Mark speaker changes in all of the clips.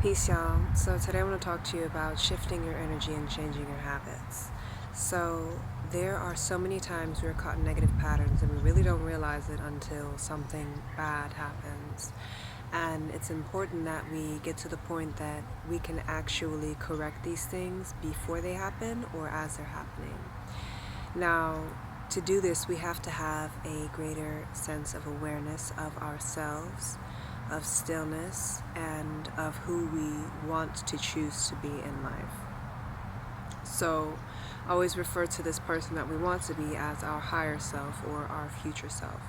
Speaker 1: Peace, y'all. So today I want to talk to you about shifting your energy and changing your habits. So there are so many times we're caught in negative patterns and we really don't realize it until something bad happens. And it's important that we get to the point that we can actually correct these things before they happen or as they're happening. Now, to do this, we have to have a greater sense of awareness of ourselves, of stillness, and of who we want to choose to be in life. So, I always refer to this person that we want to be as our higher self or our future self.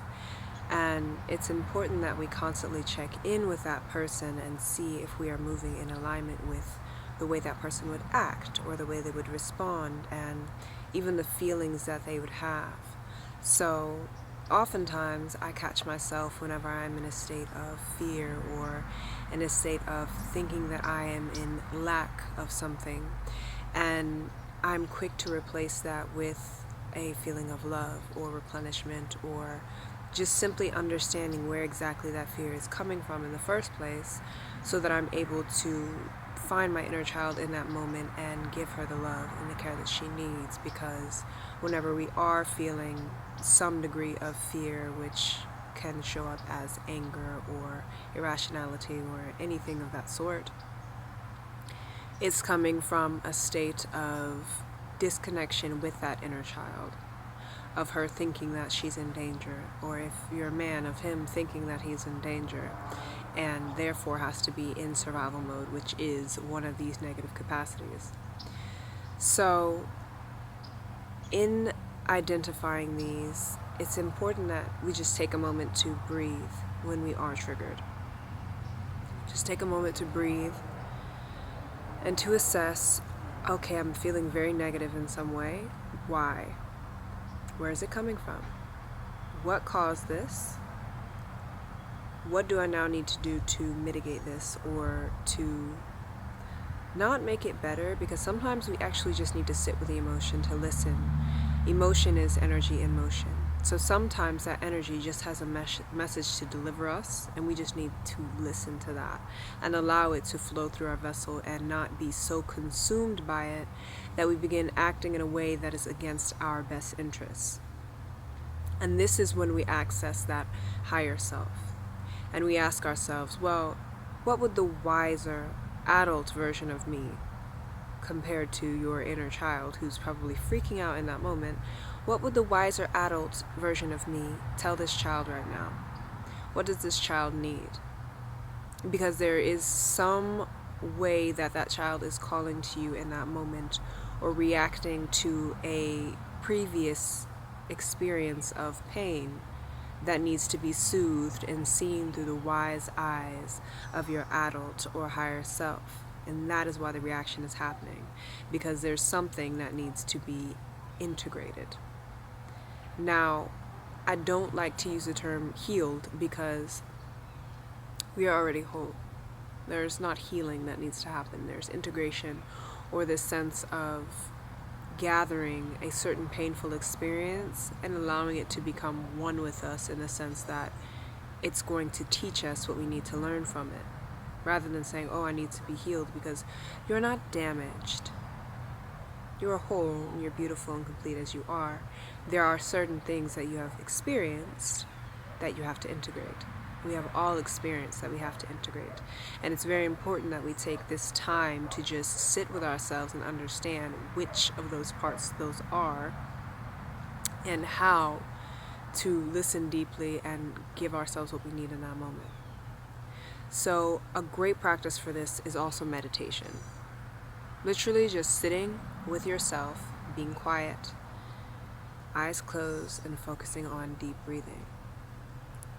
Speaker 1: And it's important that we constantly check in with that person and see if we are moving in alignment with the way that person would act or the way they would respond and even the feelings that they would have. So oftentimes I catch myself whenever I'm in a state of fear or in a state of thinking that I am in lack of something, and I'm quick to replace that with a feeling of love or replenishment or just simply understanding where exactly that fear is coming from in the first place so that I'm able to find my inner child in that moment and give her the love and the care that she needs, because whenever we are feeling some degree of fear, which can show up as anger or irrationality or anything of that sort, it's coming from a state of disconnection with that inner child, of her thinking that she's in danger, or if you're a man, of him thinking that he's in danger and therefore has to be in survival mode, which is one of these negative capacities. So in identifying these, it's important that we just take a moment to breathe when we are triggered. Just take a moment to breathe and to assess, okay, I'm feeling very negative in some way. Why? Where is it coming from? What caused this? What do I now need to do to mitigate this or to not make it better? Because sometimes we actually just need to sit with the emotion to listen. Emotion is energy in motion. So sometimes that energy just has a message to deliver us, and we just need to listen to that and allow it to flow through our vessel and not be so consumed by it that we begin acting in a way that is against our best interests. And this is when we access that higher self. And we ask ourselves, well, what would the wiser adult version of me, compared to your inner child who's probably freaking out in that moment, what would the wiser adult version of me tell this child right now? What does this child need? Because there is some way that that child is calling to you in that moment or reacting to a previous experience of pain that needs to be soothed and seen through the wise eyes of your adult or higher self. And that is why the reaction is happening, because there's something that needs to be integrated. Now, I don't like to use the term healed because we are already whole. There's not healing that needs to happen. There's integration, or this sense of gathering a certain painful experience and allowing it to become one with us, in the sense that it's going to teach us what we need to learn from it, rather than saying, oh, I need to be healed, because you're not damaged. You're whole and you're beautiful and complete as you are. There are certain things that you have experienced that you have to integrate. We have all experience that we have to integrate. And it's very important that we take this time to just sit with ourselves and understand which of those parts those are and how to listen deeply and give ourselves what we need in that moment. So a great practice for this is also meditation. Literally just sitting with yourself, being quiet, eyes closed, and focusing on deep breathing.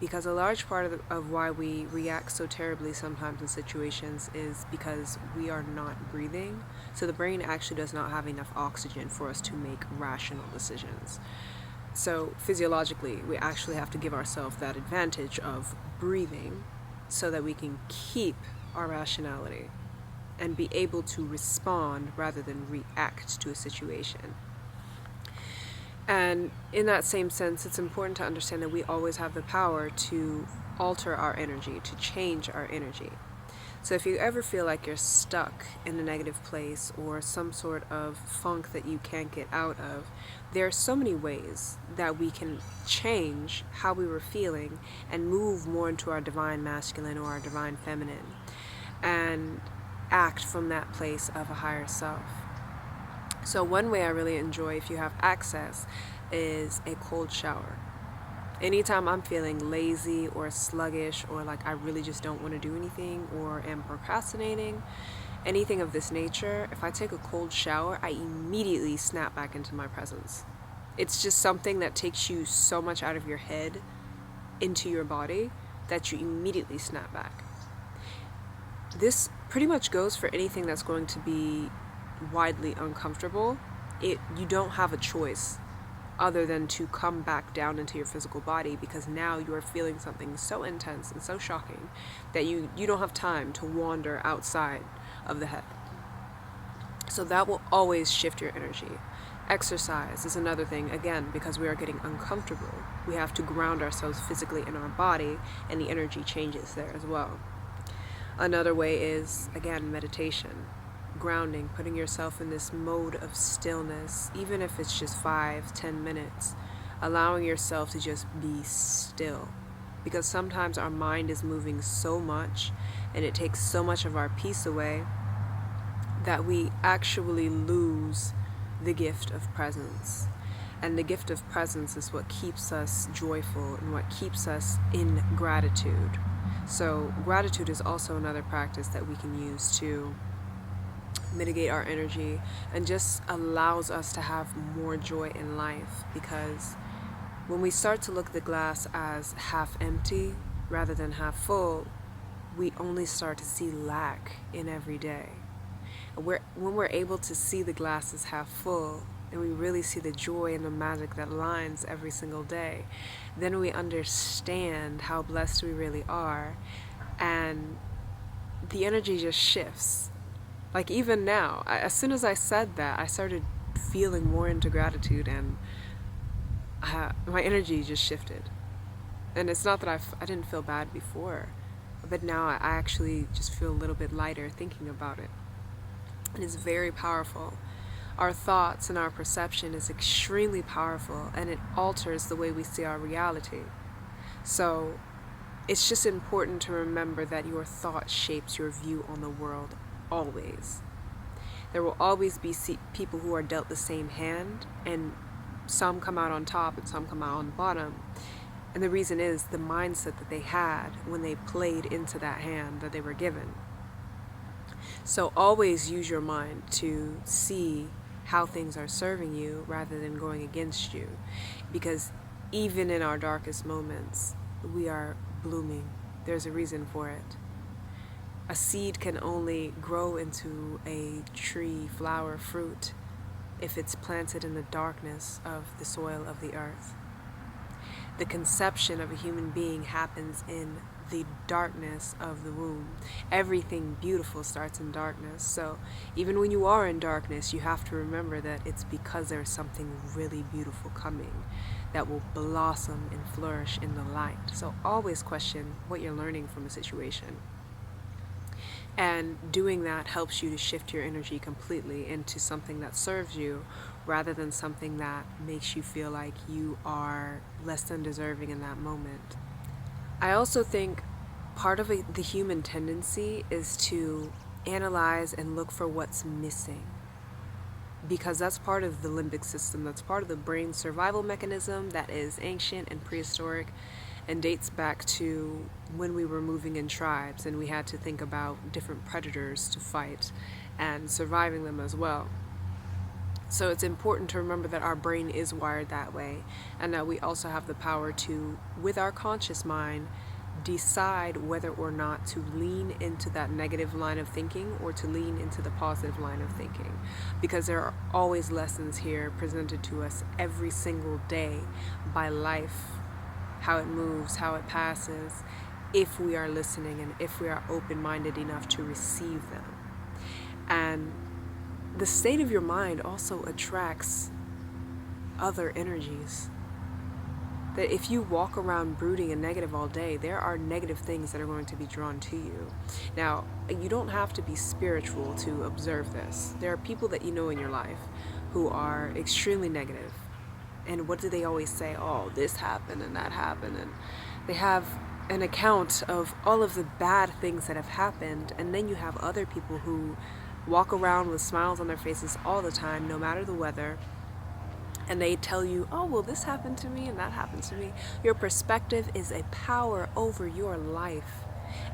Speaker 1: Because a large part of why we react so terribly sometimes in situations is because we are not breathing. So the brain actually does not have enough oxygen for us to make rational decisions. So physiologically, we actually have to give ourselves that advantage of breathing so that we can keep our rationality and be able to respond rather than react to a situation. And in that same sense, it's important to understand that we always have the power to alter our energy, to change our energy. So if you ever feel like you're stuck in a negative place or some sort of funk that you can't get out of, there are so many ways that we can change how we were feeling and move more into our divine masculine or our divine feminine and act from that place of a higher self. So one way I really enjoy, if you have access, is a cold shower. Anytime I'm feeling lazy or sluggish or like I really just don't want to do anything or am procrastinating, anything of this nature, if I take a cold shower, I immediately snap back into my presence. It's just something that takes you so much out of your head into your body that you immediately snap back. This pretty much goes for anything that's going to be widely uncomfortable. You don't have a choice other than to come back down into your physical body, because now you are feeling something so intense and so shocking that you don't have time to wander outside of the head. So that will always shift your energy. Exercise is another thing, again, because we are getting uncomfortable. We have to ground ourselves physically in our body, and the energy changes there as well. Another way is, again, meditation. Grounding, putting yourself in this mode of stillness, even if it's just 5-10 minutes, allowing yourself to just be still, because sometimes our mind is moving so much and it takes so much of our peace away that we actually lose the gift of presence. And the gift of presence is what keeps us joyful and what keeps us in gratitude. So gratitude is also another practice that we can use to mitigate our energy and just allows us to have more joy in life, because when we start to look at the glass as half empty rather than half full, we only start to see lack in every day. When we're able to see the glass as half full and we really see the joy and the magic that lines every single day, then we understand how blessed we really are, and the energy just shifts. Like even now, as soon as I said that, I started feeling more into gratitude, and my energy just shifted. And it's not that I didn't feel bad before, but now I actually just feel a little bit lighter thinking about it. And it's very powerful. Our thoughts and our perception is extremely powerful, and it alters the way we see our reality. So it's just important to remember that your thought shapes your view on the world. Always. There will always be people who are dealt the same hand, and some come out on top and some come out on the bottom. And the reason is the mindset that they had when they played into that hand that they were given. So always use your mind to see how things are serving you rather than going against you, because even in our darkest moments, we are blooming. There's a reason for it. A seed can only grow into a tree, flower, fruit if it's planted in the darkness of the soil of the earth. The conception of a human being happens in the darkness of the womb. Everything beautiful starts in darkness. So even when you are in darkness, you have to remember that it's because there's something really beautiful coming that will blossom and flourish in the light. So always question what you're learning from a situation. And doing that helps you to shift your energy completely into something that serves you, rather than something that makes you feel like you are less than deserving in that moment. I also think part of the human tendency is to analyze and look for what's missing, because that's part of the limbic system. That's part of the brain survival mechanism that is ancient and prehistoric and dates back to when we were moving in tribes and we had to think about different predators to fight and surviving them as well. So it's important to remember that our brain is wired that way, and that we also have the power to, with our conscious mind, decide whether or not to lean into that negative line of thinking or to lean into the positive line of thinking, because there are always lessons here presented to us every single day by life, how it moves, how it passes, if we are listening and if we are open-minded enough to receive them. And the state of your mind also attracts other energies. That if you walk around brooding and negative all day, there are negative things that are going to be drawn to you. Now, you don't have to be spiritual to observe this. There are people that you know in your life who are extremely negative. And what do they always say? Oh, this happened and that happened. And they have an account of all of the bad things that have happened. And then you have other people who walk around with smiles on their faces all the time, no matter the weather. And they tell you, oh, well, this happened to me and that happened to me. Your perspective is a power over your life.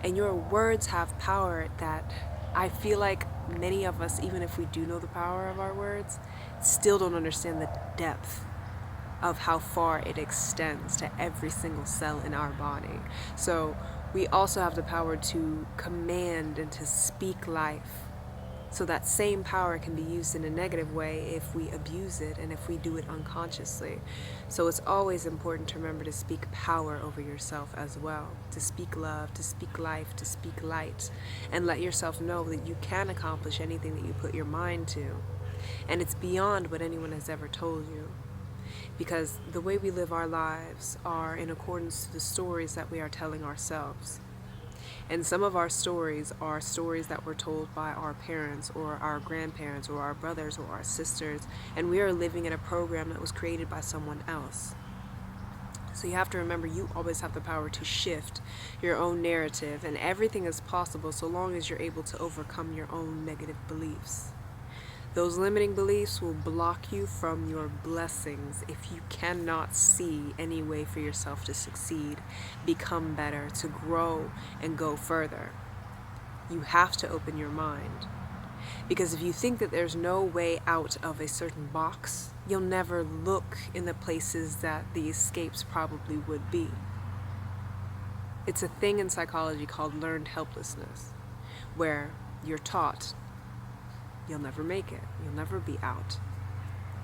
Speaker 1: And your words have power that I feel like many of us, even if we do know the power of our words, still don't understand the depth of how far it extends to every single cell in our body. So we also have the power to command and to speak life. So that same power can be used in a negative way if we abuse it and if we do it unconsciously. So it's always important to remember to speak power over yourself as well, to speak love, to speak life, to speak light, and let yourself know that you can accomplish anything that you put your mind to. And it's beyond what anyone has ever told you. Because the way we live our lives are in accordance to the stories that we are telling ourselves. And some of our stories are stories that were told by our parents or our grandparents or our brothers or our sisters, and we are living in a program that was created by someone else. So you have to remember, you always have the power to shift your own narrative, and everything is possible so long as you're able to overcome your own negative beliefs. Those limiting beliefs will block you from your blessings if you cannot see any way for yourself to succeed, become better, to grow, and go further. You have to open your mind. Because if you think that there's no way out of a certain box, you'll never look in the places that the escapes probably would be. It's a thing in psychology called learned helplessness, where you're taught you'll never make it. You'll never be out.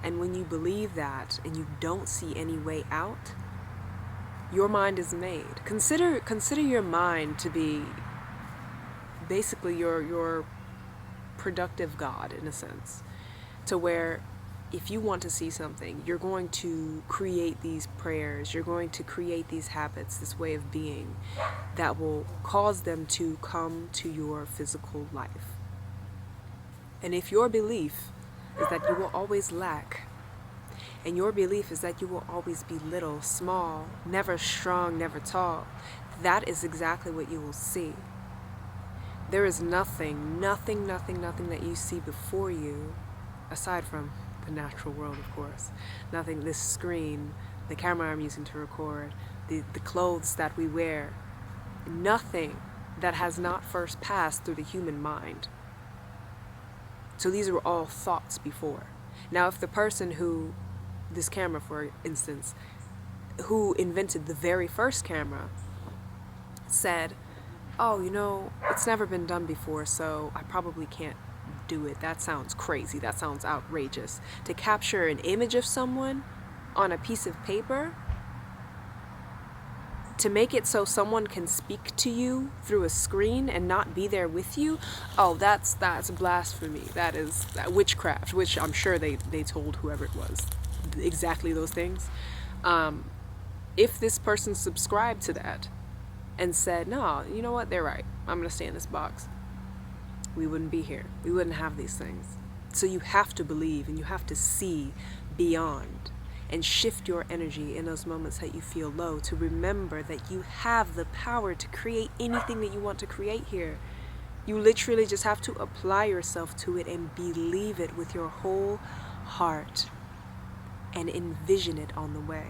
Speaker 1: And when you believe that and you don't see any way out, your mind is made. Consider your mind to be basically your productive God, in a sense, to where if you want to see something, you're going to create these prayers, you're going to create these habits, this way of being that will cause them to come to your physical life. And if your belief is that you will always lack, and your belief is that you will always be little, small, never strong, never tall, that is exactly what you will see. There is nothing that you see before you, aside from the natural world, of course. Nothing, this screen, the camera I'm using to record, the clothes that we wear, nothing that has not first passed through the human mind. So these were all thoughts before. Now, if the person who, this camera for instance, who invented the very first camera said, oh, it's never been done before, so I probably can't do it. That sounds crazy. That sounds outrageous. To capture an image of someone on a piece of paper, to make it so someone can speak to you through a screen and not be there with you, oh, that's blasphemy. That is witchcraft, which I'm sure they told whoever it was exactly those things. If this person subscribed to that and said, no, you know what, they're right, I'm going to stay in this box, we wouldn't be here. We wouldn't have these things. So you have to believe and you have to see beyond and shift your energy in those moments that you feel low, to remember that you have the power to create anything that you want to create here. You literally just have to apply yourself to it and believe it with your whole heart and envision it on the way.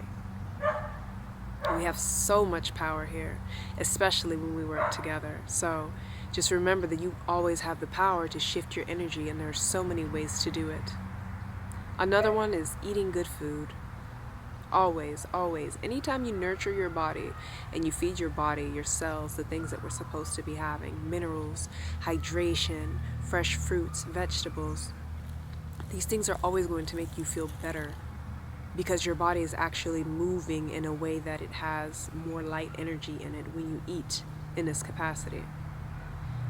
Speaker 1: We have so much power here, especially when we work together. So just remember that you always have the power to shift your energy, and there are so many ways to do it. Another one is eating good food. Always. Anytime you nurture your body and you feed your body, your cells, the things that we're supposed to be having, minerals, hydration, fresh fruits, vegetables, these things are always going to make you feel better because your body is actually moving in a way that it has more light energy in it when you eat in this capacity.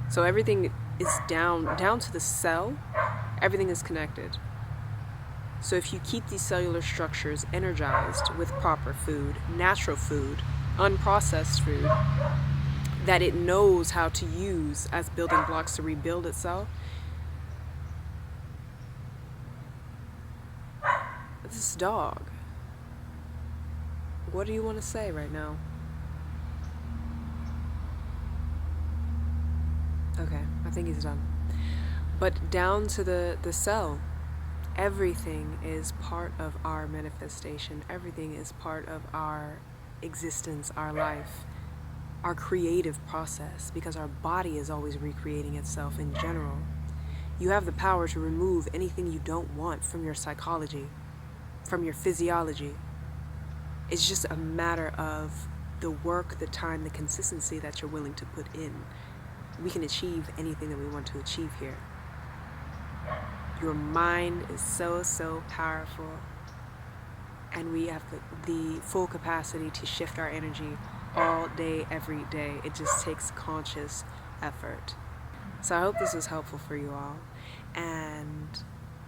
Speaker 1: So everything is down to the cell, everything is connected. So if you keep these cellular structures energized with proper food, natural food, unprocessed food, that it knows how to use as building blocks to rebuild itself. This dog, what do you want to say right now? Okay, I think he's done. But down to the cell, everything is part of our manifestation. Everything is part of our existence, our life, our creative process, because our body is always recreating itself in general. You have the power to remove anything you don't want from your psychology, from your physiology. It's just a matter of the work, the time, the consistency that you're willing to put in. We can achieve anything that we want to achieve here. Your mind is so powerful, and we have the full capacity to shift our energy all day, every day. It just takes conscious effort. So I hope this was helpful for you all, and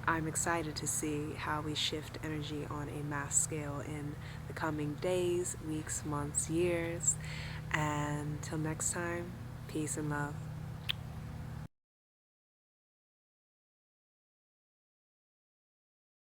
Speaker 1: I'm excited to see how we shift energy on a mass scale in the coming days, weeks, months, years. And till next time, peace and love.